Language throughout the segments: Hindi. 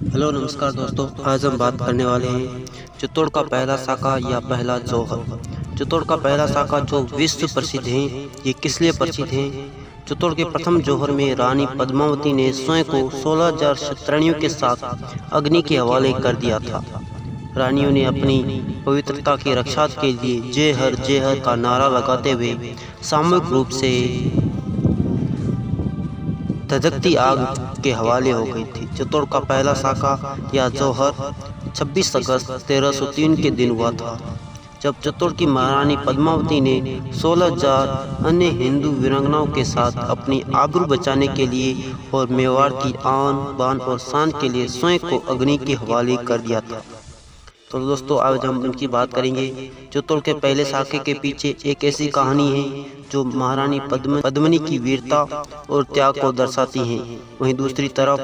हेलो नमस्कार दोस्तों, आज हम बात करने वाले हैं चित्तौड़ का पहला शाखा या पहला जौहर। चित्तौड़ का पहला शाखा जो विश्व प्रसिद्ध है, ये किस लिए प्रसिद्ध है? चित्तौड़ के प्रथम जौहर में रानी पद्मावती ने स्वयं को 16,000 क्षत्रियों के साथ अग्नि के हवाले कर दिया था। रानियों ने अपनी पवित्रता की रक्षा के लिए जय हर का नारा लगाते हुए सामूहिक रूप से धधकती आग के हवाले हो गई थी। चित्तौड़ का पहला शाखा या जौहर 26 अगस्त 1303 के दिन हुआ था, जब चित्तौड़ की महारानी पद्मावती ने 16,000 अन्य हिंदू वीरांगनाओं के साथ अपनी आबरू बचाने के लिए और मेवाड़ की आन बान और शान के लिए स्वयं को अग्नि के हवाले कर दिया था। तो दोस्तों, आज हम इनकी बात करेंगे। चित्तौड़ के पहले शाखे के पीछे एक ऐसी कहानी है जो महारानी पद्मिनी की वीरता और त्याग को दर्शाती है। वहीं दूसरी तरफ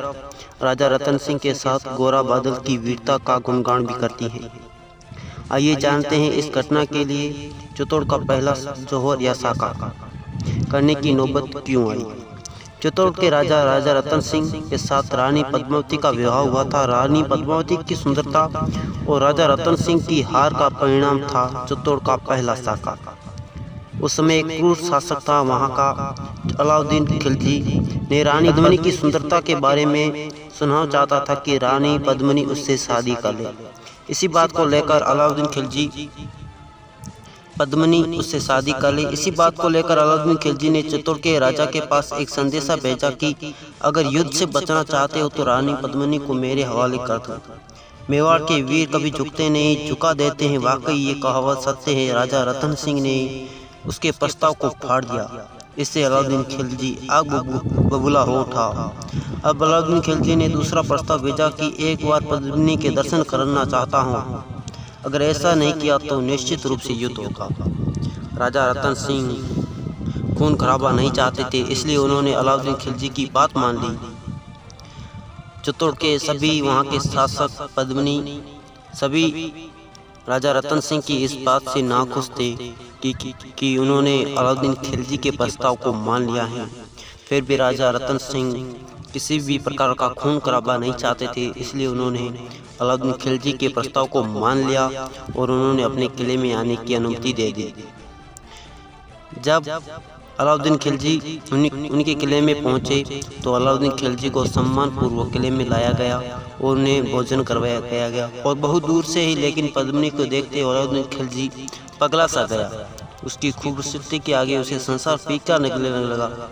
राजा रतन सिंह के साथ गोरा बादल की वीरता का गुणगान भी करती है। आइए जानते हैं इस घटना के लिए चित्तौड़ का पहला जौहर या शाखा करने की नौबत क्यों आई। चित्तौड़ के राजा रतन सिंह के साथ रानी पद्मावती का विवाह हुआ था। रानी पद्मावती की सुंदरता और राजा रतन सिंह की हार का परिणाम था चित्तौड़ का पहला शाखा। उस समय एक क्रूर शासक था वहाँ का अलाउद्दीन खिलजी ने रानी पद्मिनी की सुंदरता के बारे में सुनाव चाहता था कि रानी पद्मिनी उससे शादी कर ले। इसी बात को लेकर अलाउद्दीन खिलजी ने चित्तौड़ के राजा के पास एक संदेशा भेजा कि अगर युद्ध से बचना चाहते हो तो रानी पद्मिनी को मेरे हवाले कर दो। मेवाड़ के वीर कभी झुकते नहीं, झुका देते हैं। वाकई ये कहावत सत्य है। राजा रतन सिंह ने उसके प्रस्ताव को फाड़ दिया। इससे अलाउद्दीन खिलजी आग बबूला हो उठा। अब अलाउद्दीन खिलजी ने दूसरा प्रस्ताव भेजा कि एक बार पद्मिनी के दर्शन करना चाहता हूँ, अगर ऐसा नहीं किया तो निश्चित रूप से युद्ध होगा। राजा रतन सिंह खून खराबा नहीं चाहते थे, इसलिए उन्होंने अलाउद्दीन खिलजी की बात मान ली। चित्तौड़ के सभी वहाँ के शासक पद्मिनी सभी राजा रतन सिंह की इस बात से नाखुश थे कि उन्होंने अलाउद्दीन खिलजी के प्रस्ताव को मान लिया है। फिर भी राजा रतन सिंह किसी भी प्रकार का खून खराबा नहीं चाहते थे, इसलिए उन्होंने अलाउद्दीन खिलजी के प्रस्ताव को मान लिया और उन्होंने अपने किले में आने की अनुमति दे दी। जब अलाउद्दीन खिलजी उनके किले में पहुंचे तो अलाउद्दीन खिलजी को सम्मानपूर्वक किले में लाया गया और उन्हें भोजन करवाया गया और बहुत दूर से ही, लेकिन पद्मिनी को देखते अलाउद्दीन खिलजी पगला सा गया। उसकी खूबसूरती के आगे उसे संसार फीका लगने लगा।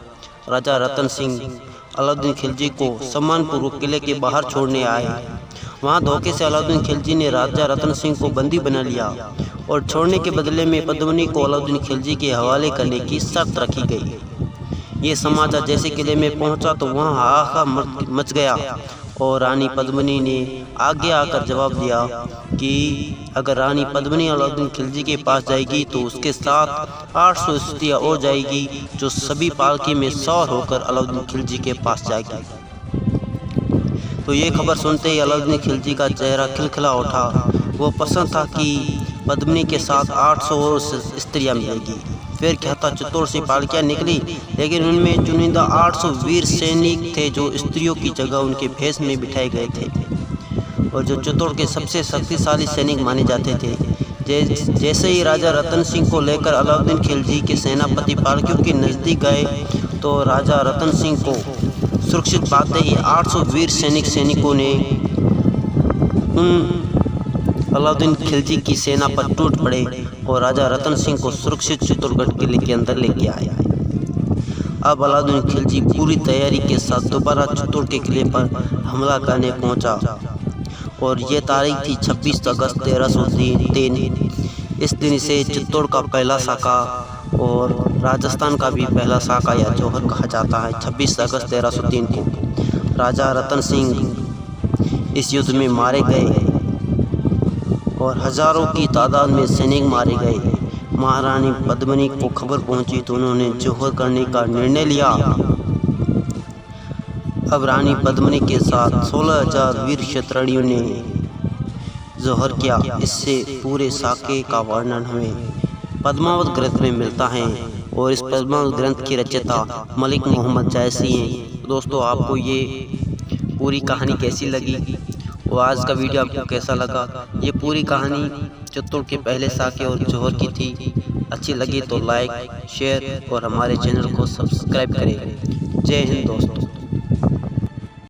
राजा रतन सिंह अलाउद्दीन खिलजी को सम्मानपूर्वक किले के बाहर छोड़ने आए। वहाँ धोखे से अलाउद्दीन खिलजी ने राजा रतन सिंह को बंदी बना लिया और छोड़ने के बदले में पद्मिनी को अलाउद्दीन खिलजी के हवाले करने की शर्त रखी गई। ये समाचार जैसे किले में पहुंचा तो वहाँ हाहाकार मच गया और रानी पद्मिनी ने आगे आकर जवाब दिया कि अगर रानी पद्मिनी अलाउद्दीन खिलजी के पास जाएगी तो उसके साथ 800 स्त्रियाँ और जाएगी, जो सभी पालकी में सवार होकर अलाउद्दीन खिलजी के पास जाएगी। तो ये खबर सुनते ही अलाउद्दीन खिलजी का चेहरा खिलखिला उठा। वो पसंद था कि पद्मिनी के साथ 800 और स्त्रियाँ मिलेगी। फिर क्या था, चित्तौड़ से पालकियाँ निकली, लेकिन उनमें चुनिंदा 800 वीर सैनिक थे जो स्त्रियों की जगह उनके भेष में बिठाए गए थे और जो चित्तौड़ के सबसे शक्तिशाली सैनिक माने जाते थे। जैसे ही राजा रतन सिंह को लेकर अलाउद्दीन खिलजी के सेनापति पालकियों के नज़दीक गए तो राजा रतन सिंह को सुरक्षित पाते ही 800 वीर सैनिकों ने अलाउद्दीन खिलजी की सेना पर टूट पड़े और राजा रतन सिंह को सुरक्षित चित्तौड़गढ़ किले के अंदर लेके आए। अब अलाउद्दीन खिलजी पूरी तैयारी के साथ दोबारा चित्तौड़ के किले पर हमला करने पहुंचा और ये तारीख थी 26 अगस्त 1303। इस दिन से चित्तौड़ का पहला शाखा और राजस्थान का भी पहला शाखा या जौहर कहा जाता है। 26 अगस्त 1303 को राजा रतन सिंह इस युद्ध में मारे गए और हजारों की तादाद में सैनिक मारे गए। महारानी पद्मिनी को खबर पहुंची तो उन्होंने जौहर करने का निर्णय लिया। अब रानी पद्मिनी के साथ 16,000 वीर क्षत्रियों ने जौहर किया। इससे पूरे शाखे का वर्णन हमें पद्मावत ग्रंथ में मिलता है और इस पद्मावत ग्रंथ की रचयिता मलिक मोहम्मद जायसी हैं। दोस्तों, आपको ये पूरी कहानी कैसी लगी वो आज का वीडियो आपको कैसा लगा। ये पूरी कहानी चित्तौड़ के पहले साके और जौहर की थी। अच्छी लगी तो लाइक शेयर और हमारे चैनल को सब्सक्राइब करें। जय हिंद दोस्तों।